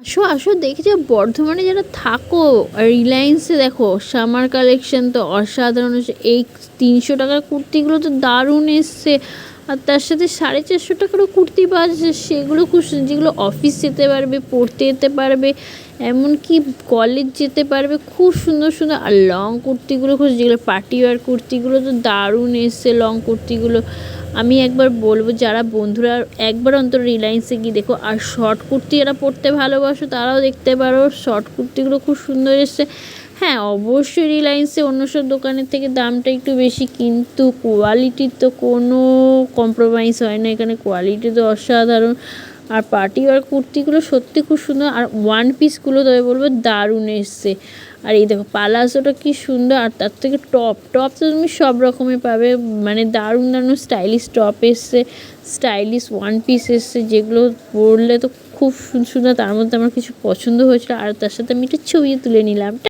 আসো আসো দেখি যে বর্ধমানে যারা থাকো, রিলায়েন্সে দেখো সামার কালেকশন তো অসাধারণ হচ্ছে। এই 300 টাকার কুর্তিগুলো তো দারুণ এসছে। আর তার সাথে 450 টাকারও কুর্তি পাওয়া যাচ্ছে, সেগুলো খুব যেগুলো অফিস যেতে পারবে, পড়তে যেতে পারবে, এমনকি কলেজ যেতে পারবে, খুব সুন্দর সুন্দর। আর লং কুর্তিগুলো খুব, যেগুলো পার্টি ওয়ার কুর্তিগুলো তো দারুণ এসছে লং কুর্তিগুলো। আমি একবার বলবো যারা বন্ধুরা একবার অন্তর রিলায়েন্সে গিয়ে দেখো। আর শর্ট কুর্তি যারা পরতে ভালোবাসো তারাও দেখতে পারো, শর্ট কুর্তিগুলো খুব সুন্দর এসছে। হ্যাঁ, অবশ্যই রিলায়েন্সে অন্য সব দোকানের থেকে দামটা একটু বেশি, কিন্তু কোয়ালিটির তো কোনো কম্প্রোমাইজ হয় না এখানে, কোয়ালিটি তো অসাধারণ। আর পার্টি ওয়ার কুর্তিগুলো সত্যি খুব সুন্দর। আর ওয়ান পিসগুলো তবে বলবো দারুণ এসছে। আর এই দেখো পালাজোটা কি সুন্দর। আর তার থেকে টপ টপ তো তুমি সব রকমের পাবে, মানে দারুণ দারুণ স্টাইলিশ টপ এসছে, স্টাইলিশ ওয়ান পিস এসছে, যেগুলো পরলে তো খুব সুন্দর। তার মধ্যে আমার কিছু পছন্দ হয়েছিল, আর তার সাথে আমি একটু ছবিও তুলে নিলাম।